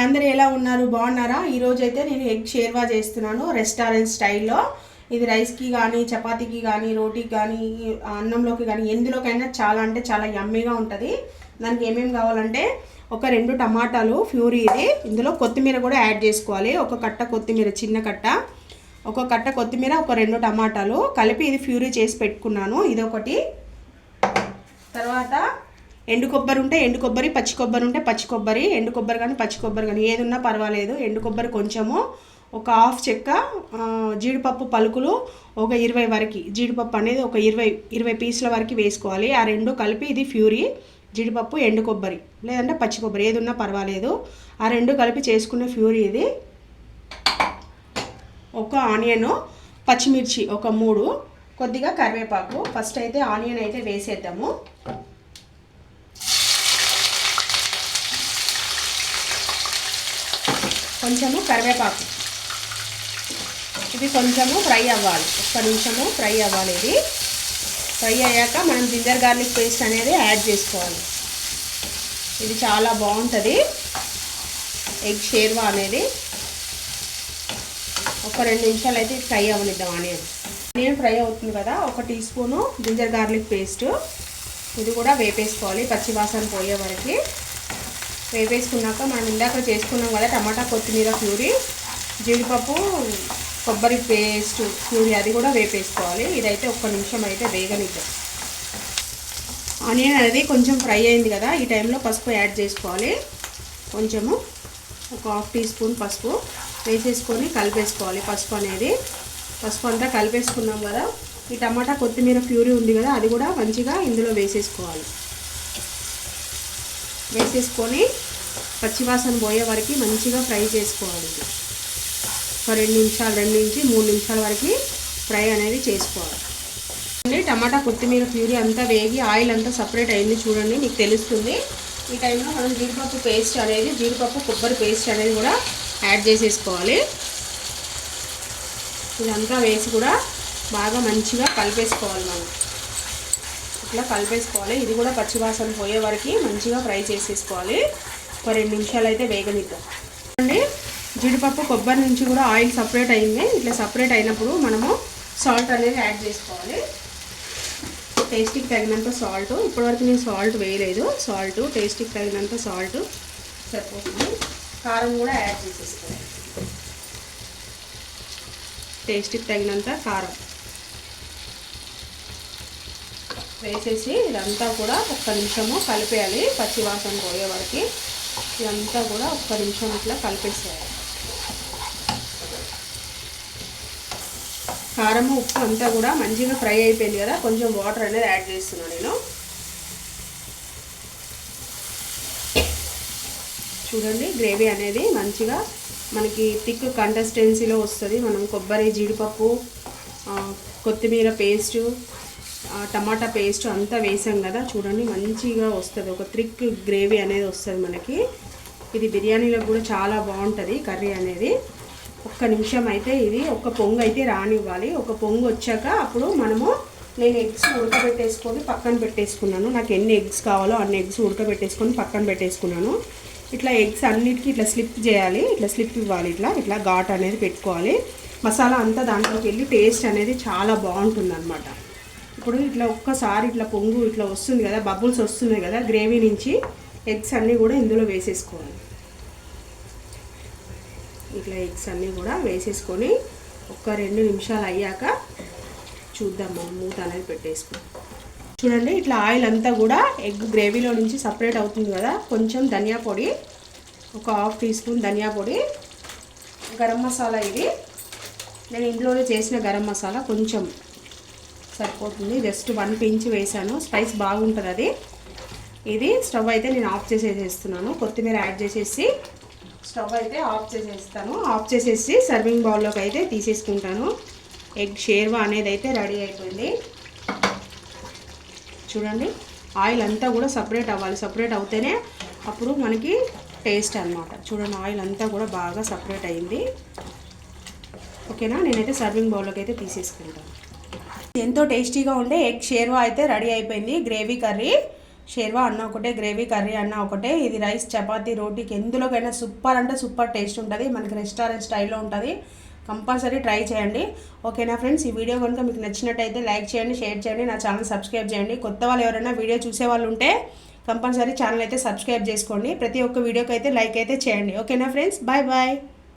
అందరూ ఎలా ఉన్నారు? బాగున్నారా? ఈరోజు అయితే నేను ఎగ్ షేర్వా చేస్తున్నాను రెస్టారెంట్ స్టైల్లో. ఇది రైస్కి కానీ, చపాతీకి కానీ, రోటీకి కానీ, అన్నంలోకి కానీ, ఎందులోకైనా చాలా అంటే చాలా యమ్మీగా ఉంటుంది. దానికి ఏమేమి కావాలంటే ఒక 2 టమాటాలు ప్యూరీ, ఇది ఇందులో కొత్తిమీర కూడా యాడ్ చేసుకోవాలి. ఒక కట్ట కొత్తిమీర, చిన్న కట్ట, ఒక కట్ట కొత్తిమీర, ఒక 2 టమాటాలు కలిపి ఇది ప్యూరీ చేసి పెట్టుకున్నాను. ఇదొకటి. తర్వాత ఎండు కొబ్బరి ఉంటే ఎండు కొబ్బరి, పచ్చి కొబ్బరి ఉంటే పచ్చి కొబ్బరి, ఎండు కొబ్బరి కానీ పచ్చి కొబ్బరి కానీ ఏది ఉన్నా పర్వాలేదు. ఎండు కొబ్బరి కొంచెము, ఒక హాఫ్ చెక్క, జీడిపప్పు పలుకులు ఒక 20 వరకు, జీడిపప్పు అనేది ఒక 20 పీసుల వరకు వేసుకోవాలి. ఆ 2 కలిపి ఇది ప్యూరీ. జీడిపప్పు, ఎండు కొబ్బరి లేదంటే పచ్చి కొబ్బరి ఏది ఉన్నా పర్వాలేదు. ఆ 2 కలిపి చేసుకునే ప్యూరీ ఇది. ఒక ఆనియను, పచ్చిమిర్చి ఒక 3, కొద్దిగా కరివేపాకు. ఫస్ట్ అయితే ఆనియన్ అయితే వేసేద్దాము. కొంచెము కరివేపాకు, ఇది కొంచెము ఫ్రై అవ్వాలి. 1 నిమిషము ఫ్రై అవ్వాలి. ఇది ఫ్రై అయ్యాక మనం జింజర్ గార్లిక్ పేస్ట్ అనేది యాడ్ చేసుకోవాలి. ఇది చాలా బాగుంటుంది ఎగ్ షేర్వా అనేది. ఒక 2 నిమిషాలు అయితే ఫ్రై అవ్వనిద్దాం. ఆనియన్ ఫ్రై అవుతుంది కదా, 1 teaspoon ginger garlic paste, ఇది కూడా వేపేసుకోవాలి పచ్చివాసన పోయే వరకు. వేపేసుకున్నాక మనం ఇందాక చేసుకున్నాం కదా టమాటా కొత్తిమీర ప్యూరీ, జీడిపప్పు కొబ్బరి పేస్ట్ ప్యూరీ, అది కూడా వేపేసుకోవాలి. ఇదైతే 1 నిమిషం అయితే వేగనిద్దాం. ఆనియన్ అనేది కొంచెం ఫ్రై అయింది కదా, ఈ టైంలో పసుపు యాడ్ చేసుకోవాలి. కొంచెము ఒక హాఫ్ టీ స్పూన్ పసుపు వేసేసుకొని కలిపేసుకోవాలి. పసుపు అంతా కలిపేసుకున్నాం కదా, ఈ టమాటా కొత్తిమీర ప్యూరీ ఉంది కదా, అది కూడా మంచిగా ఇందులో వేసేసుకోవాలి. వేసేసుకొని పచ్చివాసన పోయే వరకు మంచిగా ఫ్రై చేసుకోవాలి. ఒక 2 నుంచి 3 నిమిషాల వరకు ఫ్రై అనేది చేసుకోవాలి. టమాటా కొత్తిమీర ప్యూరీ అంతా వేగి ఆయిల్ అంతా సపరేట్ అయింది చూడండి, మీకు తెలుస్తుంది. ఈ టైంలో మనం జీడిపప్పు కొబ్బరి పేస్ట్ అనేది కూడా యాడ్ చేసేసుకోవాలి. ఇదంతా వేసి కూడా బాగా మంచిగా కలిపేసుకోవాలి. మనం ఇట్లా కలిపేసుకోవాలి. ఇది కూడా పచ్చివాసన పోయే వరకు మంచిగా ఫ్రై చేసేసుకోవాలి. ఒక 2 నిమిషాలు అయితే వేగనిద్దాం. అండి, జీడిపప్పు కొబ్బరి నుంచి కూడా ఆయిల్ సపరేట్ అయింది. ఇట్లా సపరేట్ అయినప్పుడు మనము సాల్ట్ అనేది యాడ్ చేసుకోవాలి. టేస్ట్కి తగినంత సాల్ట్. ఇప్పటివరకు నేను సాల్ట్ వేయలేదు. టేస్ట్కి తగినంత సాల్ట్ సరిపోతుంది. కారం కూడా యాడ్ చేసేసుకోవాలి. టేస్ట్కి తగినంత కారం వేసేసి ఇదంతా కూడా 1 నిమిషము కలిపేయాలి. పచ్చివాసన పోయే వరకు ఇదంతా కూడా 1 నిమిషం ఇట్లా కలిపేసేయాలి. కారం ఉప్పు అంతా కూడా మంచిగా ఫ్రై అయిపోయింది కదా, కొంచెం వాటర్ అనేది యాడ్ చేస్తున్నాను నేను. చూడండి, గ్రేవీ అనేది మంచిగా మనకి థిక్ కన్సిస్టెన్సీలో వస్తుంది. మనం కొబ్బరి, జీడిపప్పు, కొత్తిమీర పేస్టు, టమాటా పేస్ట్ అంతా వేసాం కదా, చూడండి మంచిగా వస్తుంది. ఒక థిక్ గ్రేవీ అనేది వస్తుంది మనకి. ఇది బిర్యానీలో కూడా చాలా బాగుంటుంది కర్రీ అనేది. 1 నిమిషం అయితే ఇది ఒక పొంగు అయితే రానివ్వాలి. ఒక పొంగు వచ్చాక అప్పుడు నేను ఎగ్స్ ఉడకబెట్టేసుకొని పక్కన పెట్టేసుకున్నాను. నాకు ఎన్ని ఎగ్స్ కావాలో అన్ని ఎగ్స్ ఉడకబెట్టేసుకొని పక్కన పెట్టేసుకున్నాను. ఇట్లా ఎగ్స్ అన్నిటికీ ఇట్లా స్లిప్ చేయాలి, ఇట్లా స్లిప్ ఇవ్వాలి, ఇట్లా ఘాట్ అనేది పెట్టుకోవాలి. మసాలా అంతా దాంట్లోకి వెళ్ళి టేస్ట్ అనేది చాలా బాగుంటుంది అన్నమాట. ఇప్పుడు ఇట్లా ఒక్కసారి ఇట్లా పొంగు ఇట్లా వస్తుంది కదా, బబుల్స్ వస్తున్నాయి కదా గ్రేవీ నుంచి, ఎగ్స్ అన్నీ కూడా ఇందులో వేసేసుకోవాలి. ఇట్లా ఎగ్స్ అన్నీ కూడా వేసేసుకొని ఒక 2 నిమిషాలు అయ్యాక చూద్దాం. మనం మూత అనేది పెట్టేసుకొని చూడండి, ఇట్లా ఆయిల్ అంతా కూడా ఎగ్ గ్రేవీలో నుంచి సపరేట్ అవుతుంది కదా. కొంచెం ధనియా పొడి, ఒక హాఫ్ టీ స్పూన్ ధనియా పొడి, గరం మసాలా, ఇది నేను ఇంట్లోనే చేసిన గరం మసాలా కొంచెం సరిపోతుంది. జస్ట్ 1 పించ్ వేసాను, స్పైస్ బాగుంటుంది అది. ఇది స్టవ్ అయితే నేను ఆఫ్ చేసేస్తున్నాను. కొత్తిమీర యాడ్ చేసేసి స్టవ్ అయితే ఆఫ్ చేసేస్తాను. ఆఫ్ చేసేసి సర్వింగ్ బౌల్లోకి అయితే తీసేసుకుంటాను. ఎగ్ షేర్వా అనేది అయితే రెడీ అయిపోయింది. చూడండి, ఆయిల్ అంతా కూడా సపరేట్ అవ్వాలి. సపరేట్ అవుతేనే అప్పుడు మనకి టేస్ట్ అన్నమాట. చూడండి, ఆయిల్ అంతా కూడా బాగా సపరేట్ అయింది. ఓకేనా, నేనైతే సర్వింగ్ బౌల్లోకి అయితే తీసేసుకుంటాను. ఎంతో టేస్టీగా ఉండే ఎగ్ షేర్వా అయితే రెడీ అయిపోయింది. గ్రేవీ కర్రీ షేర్వా అన్న ఒకటే, గ్రేవీ కర్రీ అన్న ఒకటే. ఇది రైస్, చపాతీ, రోటీకి ఎందులోకైనా సూపర్ అంటే సూపర్ టేస్ట్ ఉంటుంది. మనకి రెస్టారెంట్ స్టైల్లో ఉంటుంది. కంపల్సరీ ట్రై చేయండి. ఓకేనా ఫ్రెండ్స్, ఈ వీడియో కనుక మీకు నచ్చినట్టయితే లైక్ చేయండి, షేర్ చేయండి, నా ఛానల్ సబ్స్క్రైబ్ చేయండి. కొత్త వాళ్ళు ఎవరైనా వీడియో చూసే వాళ్ళు ఉంటే కంపల్సరీ ఛానల్ అయితే సబ్స్క్రైబ్ చేసుకోండి. ప్రతి ఒక్క వీడియోకి అయితే లైక్ అయితే చేయండి. ఓకేనా ఫ్రెండ్స్, బాయ్ బాయ్.